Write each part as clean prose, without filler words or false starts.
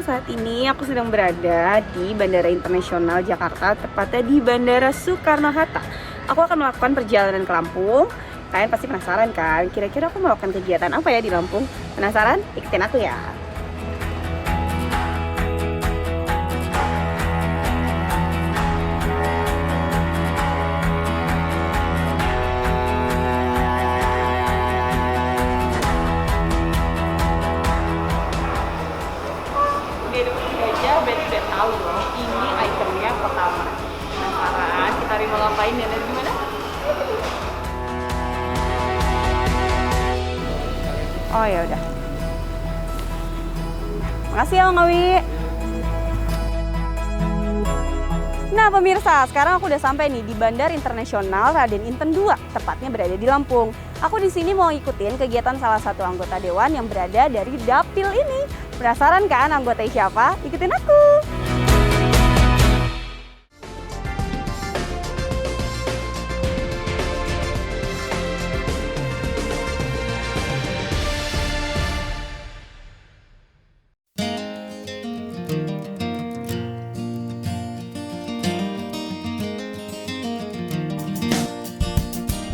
saat ini aku sedang berada di Bandara Internasional Jakarta, tepatnya di Bandara Soekarno-Hatta. Aku akan melakukan perjalanan ke Lampung. Kalian pasti penasaran kan, kira-kira aku melakukan kegiatan apa ya di Lampung? Penasaran? Ikutin aku ya. Udah deket aja, berarti udah tahu loh. Ini itemnya pertama. Penasaran? Kita mau ngapain ya? Dari gimana? Oh ya udah. Makasih ya Bang Awi. Nah pemirsa, sekarang aku udah sampai nih di Bandara Internasional Raden Inten II, tepatnya berada di Lampung. Aku di sini mau ikutin kegiatan salah satu anggota dewan yang berada dari Dapil ini. Penasaran kan anggotanya siapa? Ikutin aku.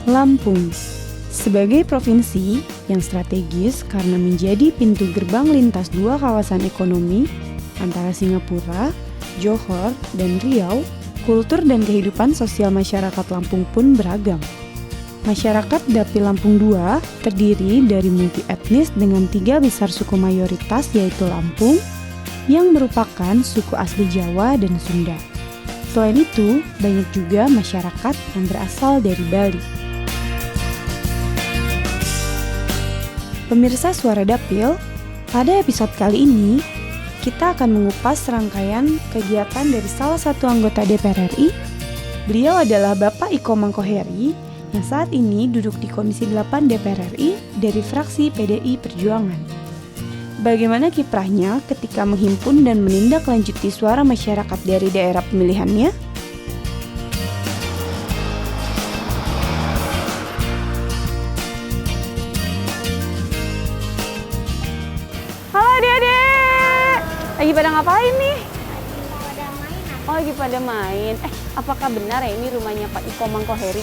Lampung sebagai provinsi yang strategis karena menjadi pintu gerbang lintas dua kawasan ekonomi antara Singapura, Johor, dan Riau, kultur dan kehidupan sosial masyarakat Lampung pun beragam. Masyarakat Dapil Lampung II terdiri dari multi etnis dengan 3 besar suku mayoritas yaitu Lampung, yang merupakan suku asli Jawa dan Sunda. Selain itu, banyak juga masyarakat yang berasal dari Bali. Pemirsa Suara Dapil, pada episode kali ini, kita akan mengupas rangkaian kegiatan dari salah satu anggota DPR RI. Beliau adalah Bapak Iko Mangkoheri, yang saat ini duduk di Komisi 8 DPR RI dari fraksi PDI Perjuangan. Bagaimana kiprahnya ketika menghimpun dan menindaklanjuti suara masyarakat dari daerah pemilihannya? Halo adik-adik, lagi pada ngapain nih? Oh lagi pada main. Apakah benar ya ini rumahnya Pak Iko Mangkoheri?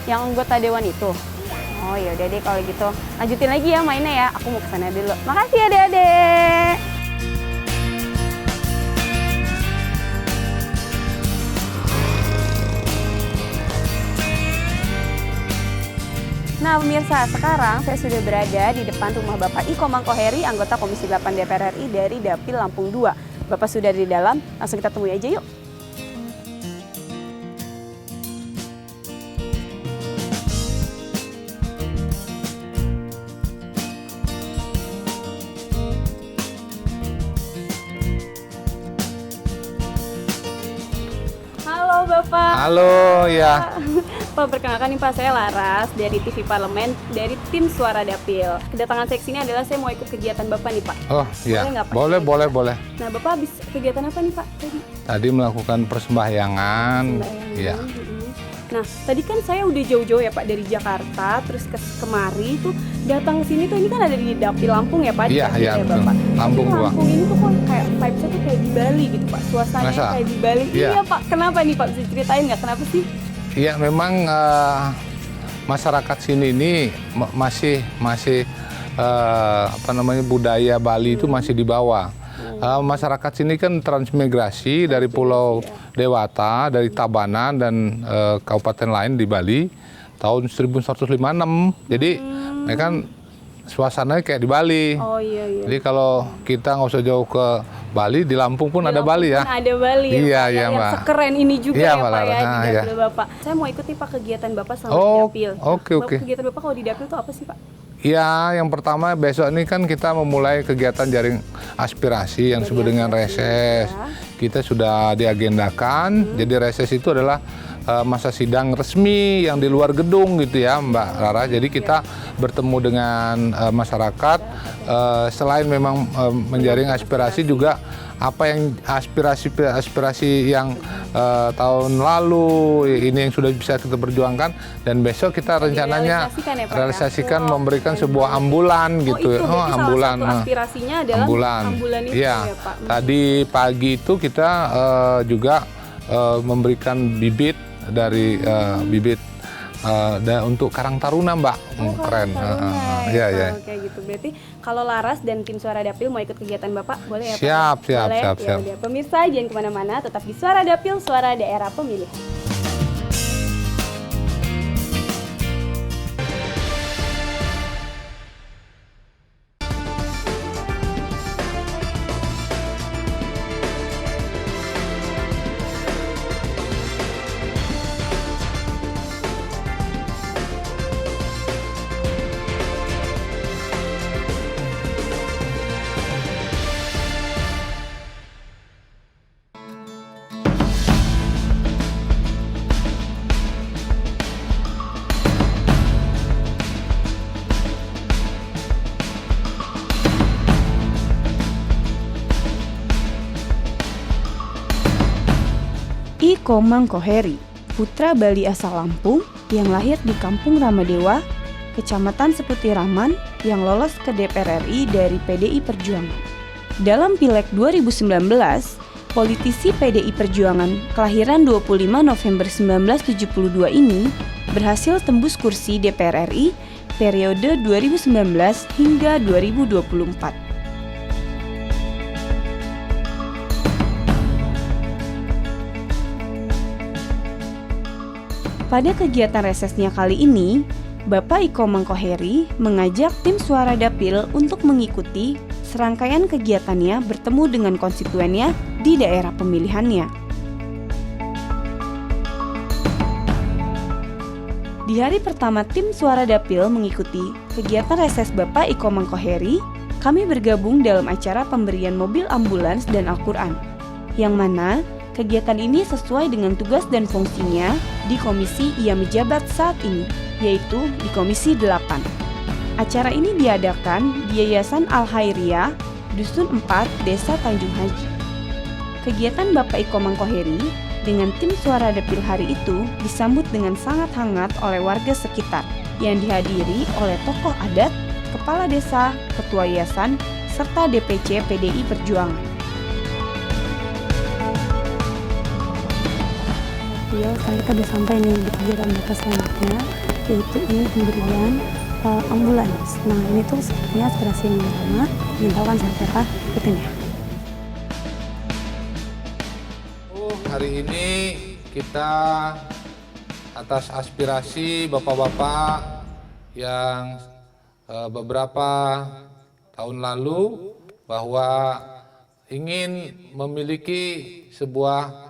Yang anggota dewan itu? Oh ya udah deh kalau gitu. Lanjutin lagi ya mainnya ya. Aku mau kesana dulu. Makasih adik-adik. Nah pemirsa, sekarang saya sudah berada di depan rumah Bapak Iko Mangkoheri, anggota Komisi 8 DPR RI dari Dapil Lampung II. Bapak sudah di dalam, langsung kita temui aja yuk. Halo Bapak. Halo ya. Pak, perkenalkan nih Pak, saya Laras dari TV Parlemen dari tim Suara Dapil. Kedatangan saya kesini adalah saya mau ikut kegiatan Bapak nih Pak. Oh iya, Boleh nggak, Pak? boleh. Nah Bapak habis kegiatan apa nih Pak tadi? Tadi melakukan persembahyangan. Iya. Nah tadi kan saya udah jauh-jauh ya Pak dari Jakarta, terus kemari tuh datang ke sini tuh, ini kan ada di Dapil Lampung ya Pak? Iya, Dapil ya, betul. Bapak. Lampung Tapi II. Lampung ini tuh kok kayak vibes-nya tuh kayak di Bali gitu Pak, suasananya Masa? kayak di Bali. Iya. Iya Pak, kenapa nih Pak? Bisa ceritain nggak kenapa sih? Iya, memang masyarakat sini ini masih budaya Bali itu masih di bawah. Masyarakat sini kan transmigrasi dari Pulau Dewata, dari Tabanan dan kabupaten lain di Bali tahun 1156. Jadi mereka kan suasananya kayak di Bali. Oh iya. Jadi kalau kita nggak usah jauh ke Bali, di Lampung pun ada Bali ya. Ada Bali ya, Iya, Pak, iya, yang Mbak. sekeren ini juga Iya, ya Mbak Pak ya, Lara. di Iya. Dapil Bapak. Saya mau ikut nih Pak kegiatan Bapak selama di Oh, Dapil. oke. Kegiatan Bapak kalau di Dapil itu apa sih Pak? Ya, yang pertama besok ini kan kita memulai kegiatan jaring aspirasi yang disebut dengan reses. Ya. Kita sudah diagendakan. Jadi reses itu adalah masa sidang resmi yang di luar gedung gitu ya Mbak Rara. Jadi kita bertemu dengan masyarakat, selain memang menjaring aspirasi juga apa yang aspirasi yang tahun lalu ini yang sudah bisa kita perjuangkan, dan besok kita rencananya realisasikan memberikan sebuah ambulan gitu. Ambulan. Salah satu aspirasinya adalah ambulan itu ya Pak. Tadi pagi itu kita juga memberikan bibit dari untuk Karang Taruna Mbak. Keren. Ya. Kayak gitu. Berarti kalau Laras dan tim Suara Dapil mau ikut kegiatan Bapak, boleh ya Pak? Siap. Ya udah, pemirsa jangan kemana-mana, tetap di Suara Dapil, Suara Daerah Pemilihan. Iko Mangkoheri, putra Bali asal Lampung yang lahir di Kampung Ramadewa, Kecamatan Seputiraman, yang lolos ke DPR RI dari PDI Perjuangan. Dalam Pileg 2019, politisi PDI Perjuangan kelahiran 25 November 1972 ini berhasil tembus kursi DPR RI periode 2019 hingga 2024. Pada kegiatan resesnya kali ini, Bapak Iko Mangkoheri mengajak tim Suara Dapil untuk mengikuti serangkaian kegiatannya bertemu dengan konstituennya di daerah pemilihannya. Di hari pertama tim Suara Dapil mengikuti kegiatan reses Bapak Iko Mangkoheri, kami bergabung dalam acara pemberian mobil ambulans dan Al-Quran, yang mana kegiatan ini sesuai dengan tugas dan fungsinya di komisi ia menjabat saat ini, yaitu di Komisi 8. Acara ini diadakan di Yayasan Al-Hairiyah, Dusun 4, Desa Tanjung Haji. Kegiatan Bapak Iko Mangkoheri dengan tim Suara Dapil hari itu disambut dengan sangat hangat oleh warga sekitar yang dihadiri oleh tokoh adat, kepala desa, ketua yayasan, serta DPC PDI Perjuangan. Sekarang kita sudah sampai nih di kegiatan Bapak selanjutnya, yaitu ini pemberian ambulans. Nah ini tuh sebenarnya aspirasi yang pertama, ingin tahu kan seperti apa, ikutin ya. Hari ini kita atas aspirasi bapak-bapak yang beberapa tahun lalu bahwa ingin memiliki sebuah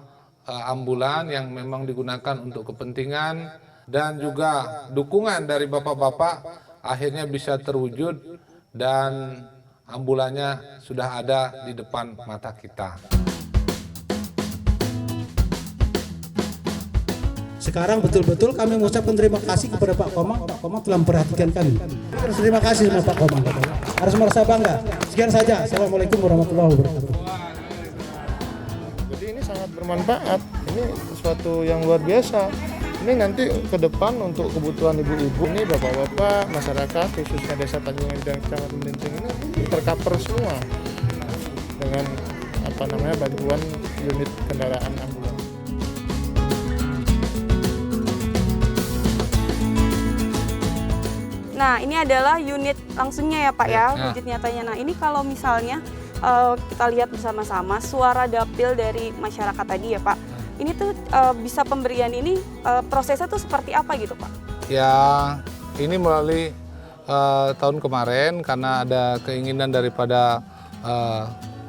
ambulan yang memang digunakan untuk kepentingan, dan juga dukungan dari bapak-bapak akhirnya bisa terwujud dan ambulannya sudah ada di depan mata kita. Sekarang betul-betul kami mengucapkan terima kasih kepada Pak Komang. Pak Komang telah memperhatikan kami. Harus terima kasih sama Pak Komang. Harus merasa bangga. Sekian saja. Assalamualaikum warahmatullahi wabarakatuh. Sangat bermanfaat, ini sesuatu yang luar biasa. Ini nanti ke depan untuk kebutuhan ibu-ibu, ini bapak-bapak, masyarakat, khususnya desa Tanjung Haji dan Kecamatan Melinting ini tercover semua dengan bantuan unit kendaraan ambulans. Nah, ini adalah unit langsungnya ya Pak ya, wujud nyatanya. Nah, ini kalau misalnya kita lihat bersama-sama suara dapil dari masyarakat tadi ya Pak. Ini tuh bisa pemberian ini prosesnya tuh seperti apa gitu Pak? Ya, ini melalui tahun kemarin karena ada keinginan daripada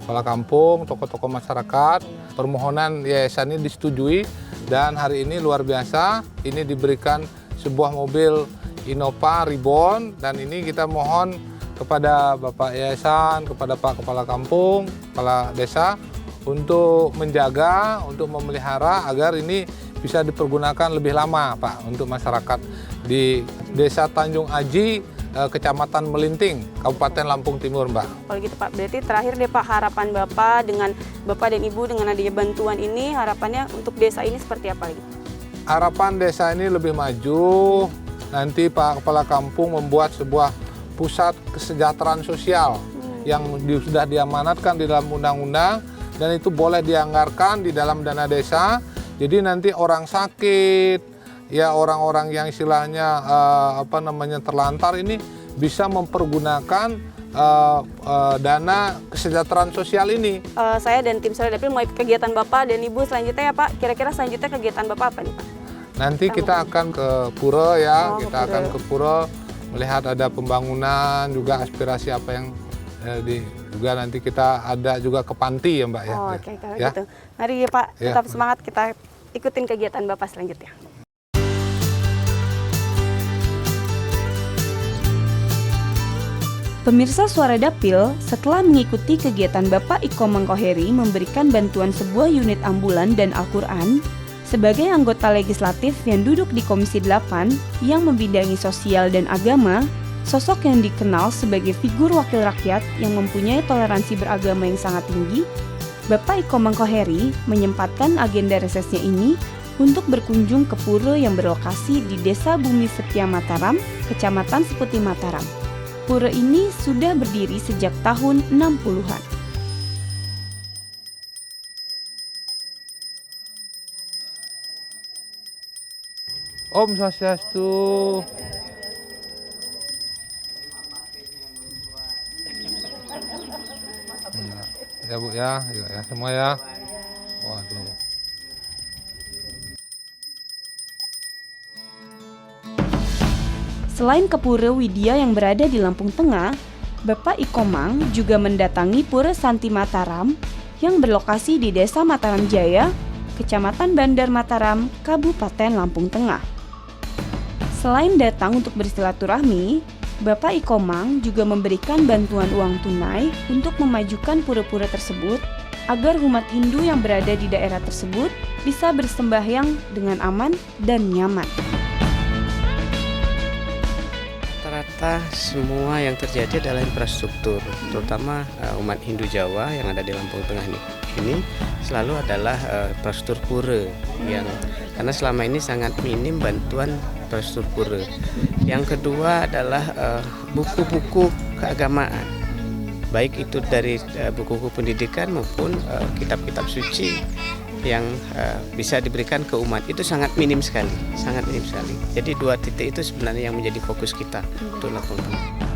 kepala kampung, tokoh-tokoh masyarakat, permohonan yayasan ini disetujui, dan hari ini luar biasa, ini diberikan sebuah mobil Innova Reborn, dan ini kita mohon kepada Bapak Yayasan, kepada Pak Kepala Kampung, Kepala Desa untuk menjaga, untuk memelihara agar ini bisa dipergunakan lebih lama, Pak, untuk masyarakat di Desa Tanjung Aji, Kecamatan Melinting, Kabupaten Lampung Timur, Mbak. Kalau gitu Pak, berarti terakhir deh Pak, harapan Bapak dengan Bapak dan Ibu dengan adanya bantuan ini, harapannya untuk desa ini seperti apa lagi? Harapan desa ini lebih maju, nanti Pak Kepala Kampung membuat sebuah pusat kesejahteraan sosial yang sudah diamanatkan di dalam undang-undang, dan itu boleh dianggarkan di dalam dana desa. Jadi nanti orang sakit, ya orang-orang yang istilahnya terlantar ini bisa mempergunakan dana kesejahteraan sosial ini. Saya dan tim Sore Dapil mau kegiatan Bapak dan Ibu selanjutnya ya Pak. Kira-kira selanjutnya kegiatan Bapak apa nih Pak? Nanti kita akan ke Pura ya, Oh, kita akan ke Pura melihat ada pembangunan juga aspirasi apa yang juga nanti kita ada juga ke Panti ya Mbak ya. Oh, oke, kalau ya. gitu. Mari ya Pak, Ya. tetap semangat, kita ikutin kegiatan Bapak selanjutnya. Pemirsa Suara Dapil, setelah mengikuti kegiatan Bapak Iko Mangkoheri memberikan bantuan sebuah unit ambulan dan Al-Quran, sebagai anggota legislatif yang duduk di Komisi 8 yang membidangi sosial dan agama, sosok yang dikenal sebagai figur wakil rakyat yang mempunyai toleransi beragama yang sangat tinggi, Bapak Iko Mangkoheri menyempatkan agenda resesnya ini untuk berkunjung ke pura yang berlokasi di Desa Bumi Setia Mataram, Kecamatan Seputi Mataram. Pura ini sudah berdiri sejak tahun 60-an. Om Swastiastu. Ya Bu ya, ya semua ya. Waduh. Selain ke Pura Widya yang berada di Lampung Tengah, Bapak Iko Mang juga mendatangi Pura Santi Mataram yang berlokasi di Desa Mataram Jaya, Kecamatan Bandar Mataram, Kabupaten Lampung Tengah. Selain datang untuk bersilaturahmi, Bapak Iko Mang juga memberikan bantuan uang tunai untuk memajukan pura-pura tersebut agar umat Hindu yang berada di daerah tersebut bisa bersembahyang dengan aman dan nyaman. Rata semua yang terjadi adalah infrastruktur, terutama umat Hindu Jawa yang ada di Lampung Tengah ini selalu adalah infrastruktur pura yang karena selama ini sangat minim bantuan infrastruktur pura. Yang kedua adalah buku-buku keagamaan, baik itu dari buku-buku pendidikan maupun kitab-kitab suci yang bisa diberikan ke umat itu sangat minim sekali, sangat minim sekali. Jadi dua titik itu sebenarnya yang menjadi fokus kita untuk Lampung Tengah.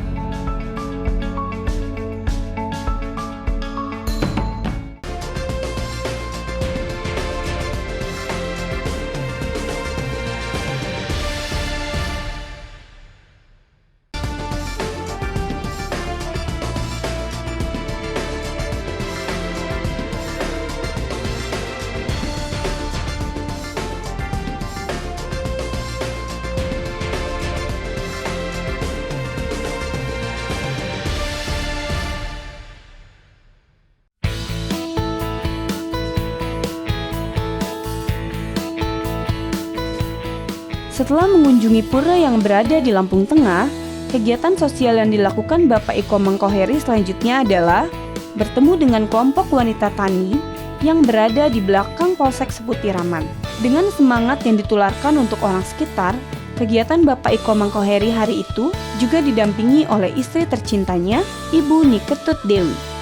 Setelah mengunjungi pura yang berada di Lampung Tengah, kegiatan sosial yang dilakukan Bapak Iko Mangkoheri selanjutnya adalah bertemu dengan kelompok wanita tani yang berada di belakang Polsek Seputi Raman. Dengan semangat yang ditularkan untuk orang sekitar, kegiatan Bapak Iko Mangkoheri hari itu juga didampingi oleh istri tercintanya, Ibu Niketut Dewi.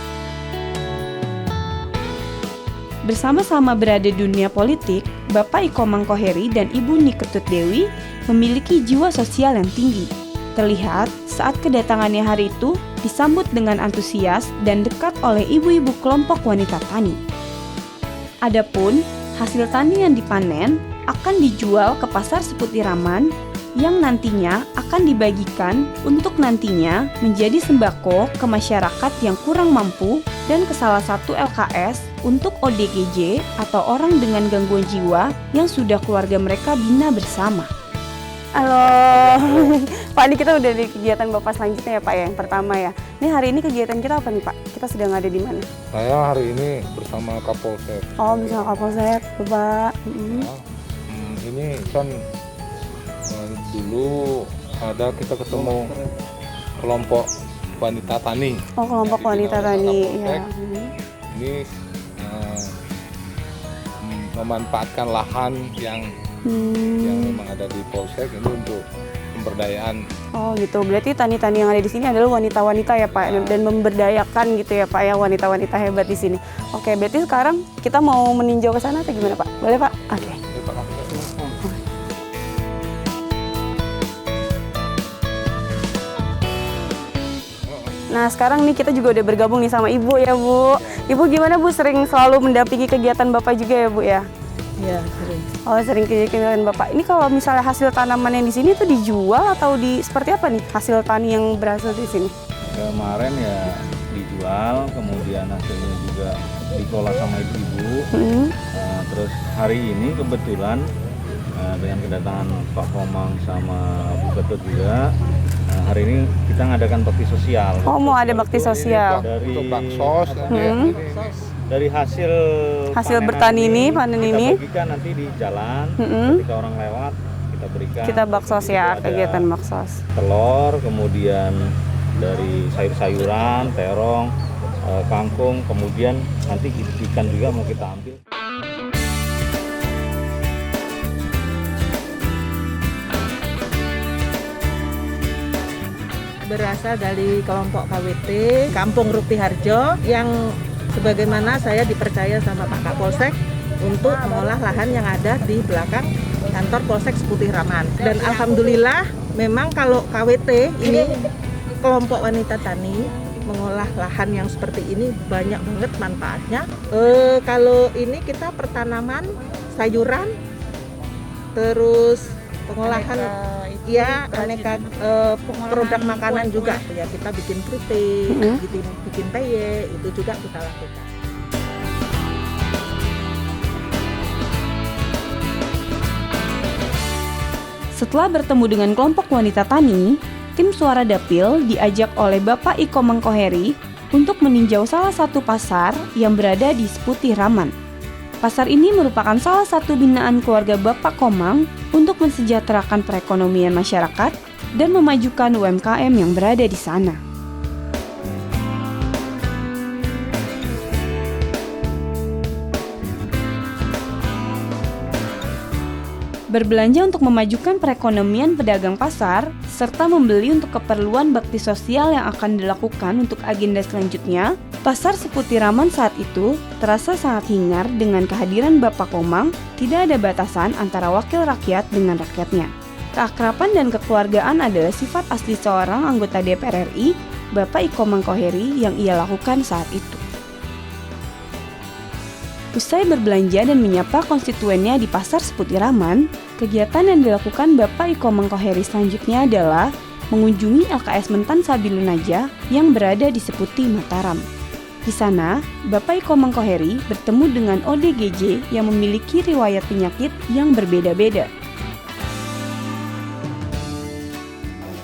Bersama-sama berada di dunia politik, Bapak Iko Mangkoheri dan Ibu Niketut Dewi memiliki jiwa sosial yang tinggi. Terlihat saat kedatangannya hari itu disambut dengan antusias dan dekat oleh ibu-ibu kelompok wanita tani. Adapun hasil tani yang dipanen akan dijual ke pasar Seputi Raman yang nantinya akan dibagikan untuk nantinya menjadi sembako ke masyarakat yang kurang mampu dan ke salah satu LKS untuk ODGJ atau orang dengan gangguan jiwa yang sudah keluarga mereka bina bersama. Halo, Pak, ini kita udah di kegiatan Bapak selanjutnya ya Pak ya, yang pertama ya. Ini hari ini kegiatan kita apa nih Pak? Kita sedang ada di mana? Saya hari ini bersama Kapolsek. Oh, misalnya Kapolsek, Bapak. ini kan dulu ada kita ketemu kelompok wanita tani. Oh, kelompok Di wanita Bina tani. Wisata Ya. Polsek. Ini memanfaatkan lahan yang memang ada di Polsek ini untuk pemberdayaan. Oh gitu, berarti tani-tani yang ada di sini adalah wanita-wanita ya Pak, dan memberdayakan gitu ya Pak ya, wanita-wanita hebat di sini. Oke, berarti sekarang kita mau meninjau ke sana atau gimana Pak? Boleh Pak? Oke. Nah sekarang nih kita juga udah bergabung nih sama Ibu ya Bu. Ibu gimana Bu, sering selalu mendampingi kegiatan Bapak juga ya Bu ya? Iya, sering. Oh sering kegiatan Bapak. Ini kalau misalnya hasil tanaman yang di sini tuh dijual atau seperti apa nih hasil tani yang berhasil di sini? Kemarin ya dijual, kemudian hasilnya juga dikelola sama ibu-ibu. Terus hari ini kebetulan dengan kedatangan Pak Komang sama Bu Ketut juga, hari ini kita ngadakan bakti sosial. Oh mau ada bakti sosial. Untuk baksos Dari hasil bertani ini, panen ini kita bagikan nanti di jalan, ketika orang lewat kita berikan. kita baksos ya, Ada kegiatan baksos. telur, kemudian dari sayur-sayuran, terong, kangkung, kemudian nanti ikan juga mau kita ambil. Berasal dari kelompok KWT Kampung Rukti Harjo yang sebagaimana saya dipercaya sama Pak Kapolsek untuk mengolah lahan yang ada di belakang kantor Polsek Seputih Raman. Dan alhamdulillah memang kalau KWT ini kelompok wanita tani mengolah lahan yang seperti ini banyak banget manfaatnya. Kalau ini kita pertanaman sayuran, terus pengolahan aneka produk makanan juga ya, kita bikin keripik, bikin peye, itu juga kita lakukan. Setelah bertemu dengan kelompok wanita tani, tim Suara Dapil diajak oleh Bapak Iko Mangkoheri untuk meninjau salah satu pasar yang berada di Seputih Raman. Pasar ini merupakan salah satu binaan keluarga Bapak Komang untuk mensejahterakan perekonomian masyarakat dan memajukan UMKM yang berada di sana. Berbelanja untuk memajukan perekonomian pedagang pasar, serta membeli untuk keperluan bakti sosial yang akan dilakukan untuk agenda selanjutnya, Pasar Seputih Raman saat itu terasa sangat hingar dengan kehadiran Bapak Komang. Tidak ada batasan antara wakil rakyat dengan rakyatnya. Keakraban dan kekeluargaan adalah sifat asli seorang anggota DPR RI, Bapak Iko Mangkoheri, yang ia lakukan saat itu. Usai berbelanja dan menyapa konstituennya di Pasar Seputih Raman, kegiatan yang dilakukan Bapak Iko Mangkoheri selanjutnya adalah mengunjungi LKS Mentan Sabilun Aja yang berada di Seputih, Mataram. Di sana, Bapak Iko Mangkoheri bertemu dengan ODGJ yang memiliki riwayat penyakit yang berbeda-beda.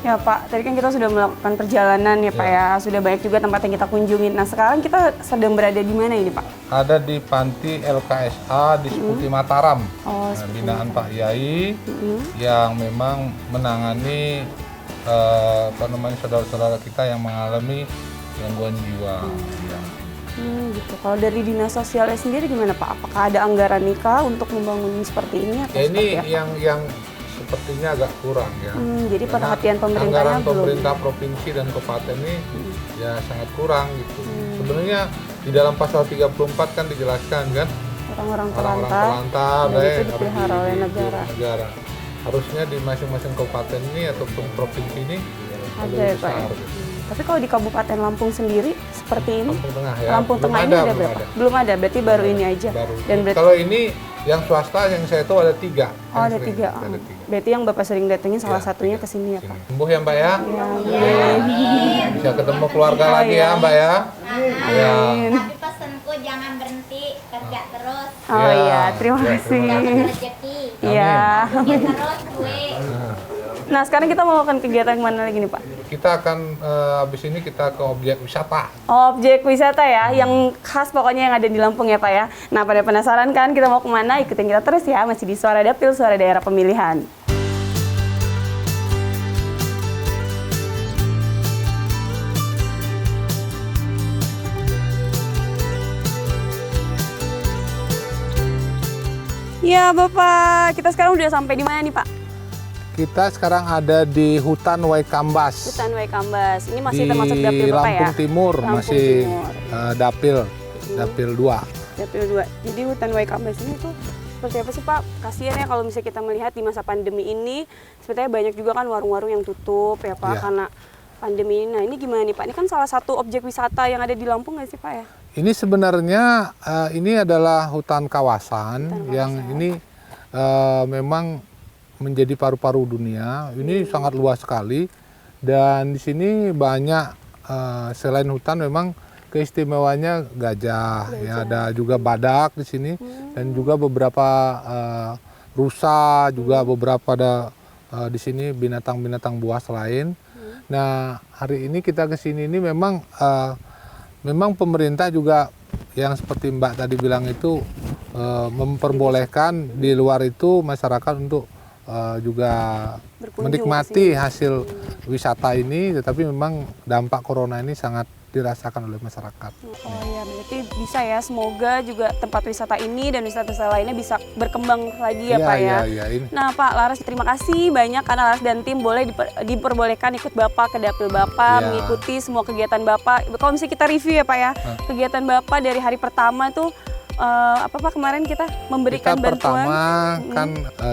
Ya Pak, tadi kan kita sudah melakukan perjalanan ya Pak ya, sudah banyak juga tempat yang kita kunjungin. Nah sekarang kita sedang berada di mana ini Pak? Ada di panti LKSA di Seputih Mataram. Oh, Binaan Pak Yai yang memang menangani saudara-saudara kita yang mengalami gangguan jiwa. Gitu. Kalau dari dinas sosialnya sendiri gimana Pak? Apakah ada anggaran nikah untuk membangun seperti ini atau Ini seperti apa? yang sepertinya agak kurang ya. Jadi Karena perhatian pemerintahnya anggaran belum. pemerintah provinsi dan kabupaten ini ya sangat kurang gitu. Sebenarnya di dalam pasal 34 kan dijelaskan kan Orang-orang orang-orang terlantar terlantar dan itu harus dipelihara oleh negara. Harusnya di masing-masing kabupaten ini ataupun provinsi ini Ada lebih ya Pak ya? besar gitu. Tapi kalau di Kabupaten Lampung sendiri seperti ini, Lampung Tengah ya. Lampung Belum Tengah ini ada, ada belum berapa? ada. Belum ada, berarti baru ini aja. Baru. Dan berarti Kalau ini yang swasta yang saya tahu ada 3. oh ada 3. Ada 3. Berarti yang Bapak sering datengin salah Ya, satunya ke sini ya Pak. Sembuh ya Mbak ya. Bisa ketemu keluarga Oh, lagi ya Mbak ya. Ya. Tapi pesanku jangan berhenti kerja terus. Oh iya, terima Ya, kasih. Dapat rezeki. Iya. Kerja terus gue. Nah, sekarang kita mau melakukan kegiatan kemana lagi nih, Pak? Kita akan habis ini kita ke objek wisata. Objek wisata ya, yang khas pokoknya yang ada di Lampung ya Pak ya. Nah, pada penasaran kan kita mau kemana? Ikutin kita terus ya, masih di Suara Dapil, Suara Daerah Pemilihan. Ya Bapak, kita sekarang udah sampai di mana nih Pak? Kita sekarang ada di Hutan Waikambas. Hutan Waikambas. Ini masih di termasuk dapil Bapak ya? Lampung Timur, Lampung masih Timur. dapil 2. Dapil 2. Jadi Hutan Waikambas ini tuh seperti apa sih Pak? Kasian ya kalau misalnya kita melihat di masa pandemi ini, sebetulnya banyak juga kan warung-warung yang tutup ya Pak, karena pandemi ini. Nah, ini gimana nih Pak? Ini kan salah satu objek wisata yang ada di Lampung nggak sih Pak ya? Ini sebenarnya ini adalah hutan kawasan yang ini memang menjadi paru-paru dunia. Ini sangat luas sekali dan di sini banyak selain hutan memang keistimewanya gajah. Ya, ada juga badak di sini dan juga beberapa rusa, juga beberapa ada di sini binatang-binatang buas lain. Nah, hari ini kita ke sini ini memang pemerintah juga yang seperti Mbak tadi bilang itu memperbolehkan di luar itu masyarakat untuk juga menikmati hasil wisata ini, tetapi memang dampak corona ini sangat dirasakan oleh masyarakat. Oh ya, berarti bisa ya, semoga juga tempat wisata ini dan wisata-wisata lainnya bisa berkembang lagi ya Pak ya. Nah Pak Laras, terima kasih banyak karena Laras dan tim boleh diperbolehkan ikut Bapak ke dapil Bapak, mengikuti semua kegiatan Bapak. Kalau misalnya kita review ya Pak ya, kegiatan Bapak dari hari pertama tuh apa Pak kemarin kita memberikan bantuan? Pertama kan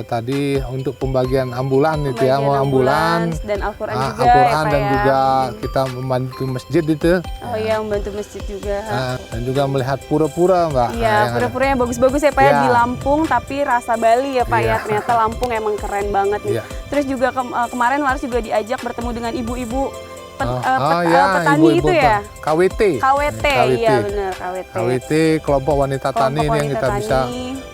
tadi untuk pembagian ambulan itu ya, mau ambulans dan Al-Quran juga Al-Quran ya, dan ya. juga kita membantu masjid itu. Oh iya, membantu masjid juga. Dan juga melihat pura-pura Mbak. Iya, pura-pura yang bagus-bagus ya Pak ya, di Lampung tapi rasa Bali ya Pak ya. Ternyata Lampung emang keren banget nih. Terus juga kemarin Laras juga diajak bertemu dengan ibu-ibu petani ibu-ibu itu ya? KWT. Iya benar, KWT. KWT, kelompok wanita tani ini yang kita bisa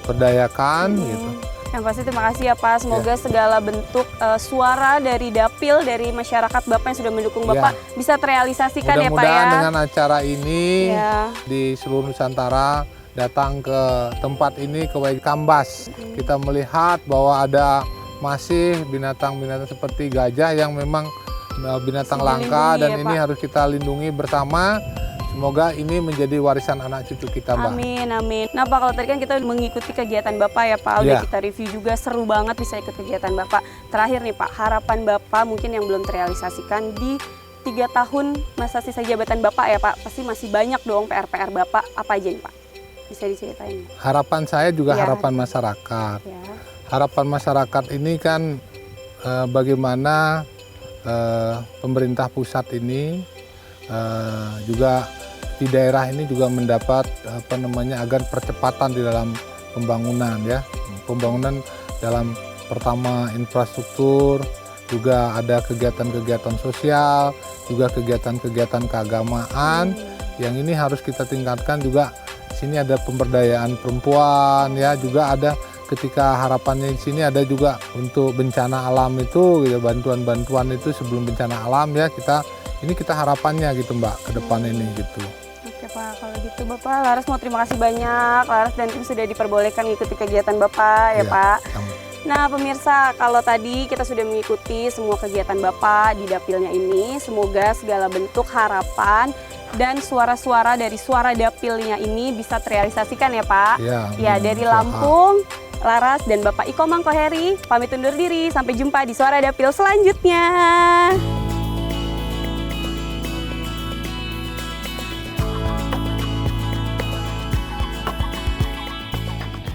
berdayakan gitu. Yang pasti terima kasih ya Pak, semoga segala bentuk suara dari dapil, dari masyarakat Bapak yang sudah mendukung Bapak bisa terrealisasikan ya Pak ya. Mudah-mudahan dengan acara ini di seluruh Nusantara datang ke tempat ini, ke Waikambas. Kita melihat bahwa ada masih binatang-binatang seperti gajah yang memang binatang langka dan ini harus kita lindungi bersama. Semoga ini menjadi warisan anak cucu kita, Mbak. Amin, amin. Nah Pak, kalau tadi kan kita mengikuti kegiatan Bapak ya Pak, udah kita review juga, seru banget bisa ikut kegiatan Bapak. Terakhir nih Pak, harapan Bapak mungkin yang belum terrealisasikan di 3 tahun masa sisa jabatan Bapak ya Pak, pasti masih banyak dong PR-PR Bapak, apa aja nih Pak? Bisa diceritain? Harapan saya juga harapan masyarakat. Harapan masyarakat ini kan bagaimana pemerintah pusat ini juga di daerah ini juga mendapat agar percepatan di dalam pembangunan ya. Pembangunan dalam pertama infrastruktur, juga ada kegiatan-kegiatan sosial, juga kegiatan-kegiatan keagamaan yang ini harus kita tingkatkan juga. Sini ada pemberdayaan perempuan ya, juga ada ketika harapannya di sini ada juga untuk bencana alam itu gitu, bantuan-bantuan itu sebelum bencana alam ya, kita harapannya gitu Mbak ke depan ini gitu. Oke Pak, kalau gitu Bapak, Laras mau terima kasih banyak, Laras dan tim sudah diperbolehkan mengikuti kegiatan Bapak ya Pak. Nah pemirsa, kalau tadi kita sudah mengikuti semua kegiatan Bapak di dapilnya ini, semoga segala bentuk harapan dan suara-suara dari suara dapilnya ini bisa terrealisasikan ya Pak. Ya, dari Lampung, Laras dan Bapak Iko Mangkoheri pamit undur diri, sampai jumpa di Suara Dapil selanjutnya.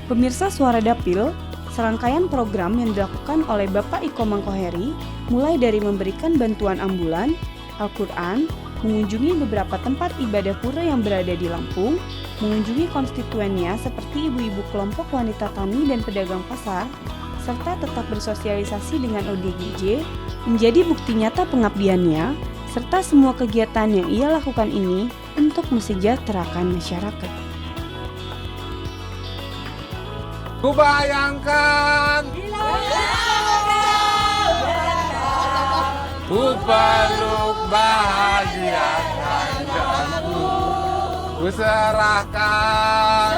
Pemirsa Suara Dapil, serangkaian program yang dilakukan oleh Bapak Iko Mangkoheri mulai dari memberikan bantuan ambulan, Al-Quran, mengunjungi beberapa tempat ibadah pura yang berada di Lampung, mengunjungi konstituennya seperti ibu-ibu kelompok wanita tani dan pedagang pasar, serta tetap bersosialisasi dengan ODGJ, menjadi bukti nyata pengabdiannya, serta semua kegiatan yang ia lakukan ini untuk mesejahterakan masyarakat. Kubayangkan ku peluk bahagia, ku serahkan